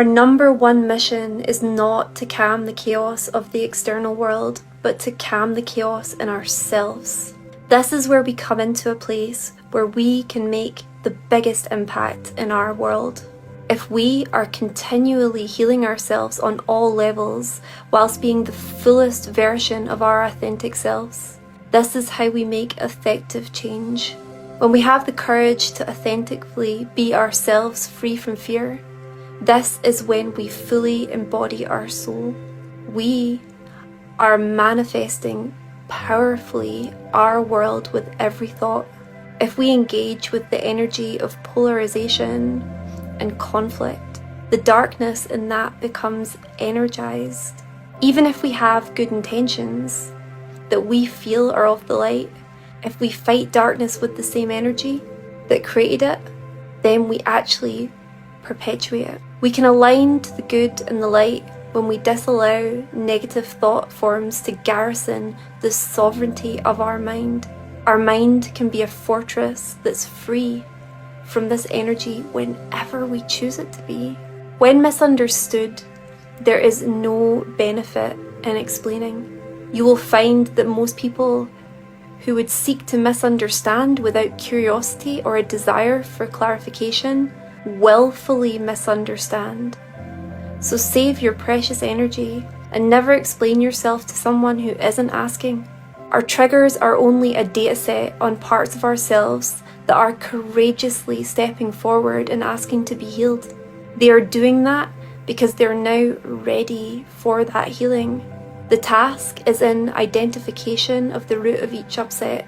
Our number one mission is not to calm the chaos of the external world, but to calm the chaos in ourselves. This is where we come into a place where we can make the biggest impact in our world. If we are continually healing ourselves on all levels whilst being the fullest version of our authentic selves, this is how we make effective change. When we have the courage to authentically be ourselves free from fear, this is when we fully embody our soul. We are manifesting powerfully our world with every thought. If we engage with the energy of polarization and conflict, the darkness in that becomes energized. Even if we have good intentions that we feel are of the light, if we fight darkness with the same energy that created it, then we actually perpetuate it. We can align to the good and the light when we disallow negative thought forms to garrison the sovereignty of our mind. Our mind can be a fortress that's free from this energy whenever we choose it to be. When misunderstood, there is no benefit in explaining. You will find that most people who would seek to misunderstand without curiosity or a desire for clarification willfully misunderstand. So save your precious energy and never explain yourself to someone who isn't asking. Our triggers are only a data set on parts of ourselves that are courageously stepping forward and asking to be healed. They are doing that because they're now ready for that healing. The task is in identification of the root of each upset.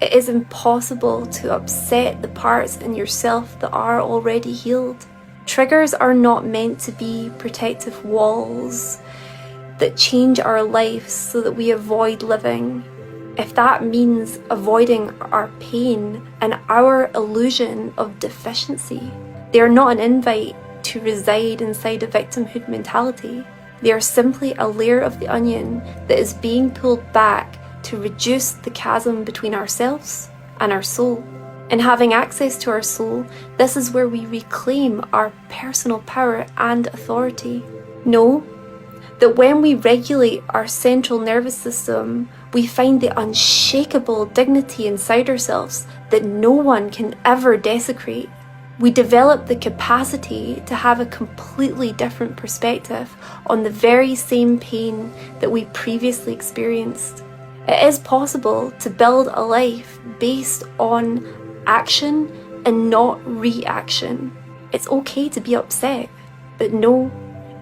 It is impossible to upset the parts in yourself that are already healed. Triggers are not meant to be protective walls that change our lives so that we avoid living. If that means avoiding our pain and our illusion of deficiency, they are not an invite to reside inside a victimhood mentality. They are simply a layer of the onion that is being pulled back to reduce the chasm between ourselves and our soul. In having access to our soul, this is where we reclaim our personal power and authority. Know that when we regulate our central nervous system, we find the unshakable dignity inside ourselves that no one can ever desecrate. We develop the capacity to have a completely different perspective on the very same pain that we previously experienced. It is possible to build a life based on action and not reaction. It's okay to be upset, but no,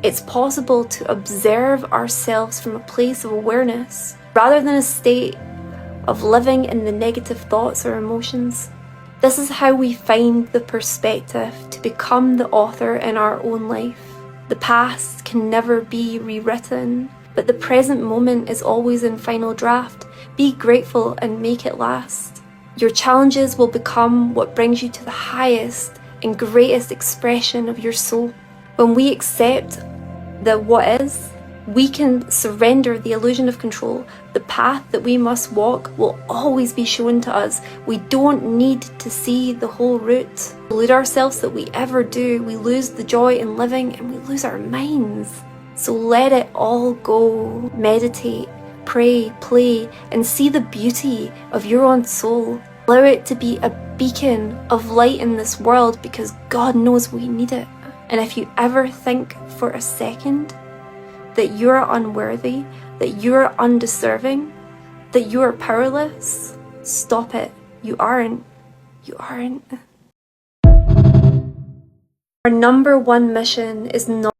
it's possible to observe ourselves from a place of awareness rather than a state of living in the negative thoughts or emotions. This is how we find the perspective to become the author in our own life. The past can never be rewritten, but the present moment is always in final draft. Be grateful and make it last. Your challenges will become what brings you to the highest and greatest expression of your soul. When we accept the what is, we can surrender the illusion of control. The path that we must walk will always be shown to us. We don't need to see the whole route. We delude ourselves that we ever do. We lose the joy in living and we lose our minds. So let it all go. Meditate, pray, play, and see the beauty of your own soul. Allow it to be a beacon of light in this world because God knows we need it. And if you ever think for a second that you're unworthy, that you're undeserving, that you're powerless, stop it. You aren't. You aren't. Our number one mission is not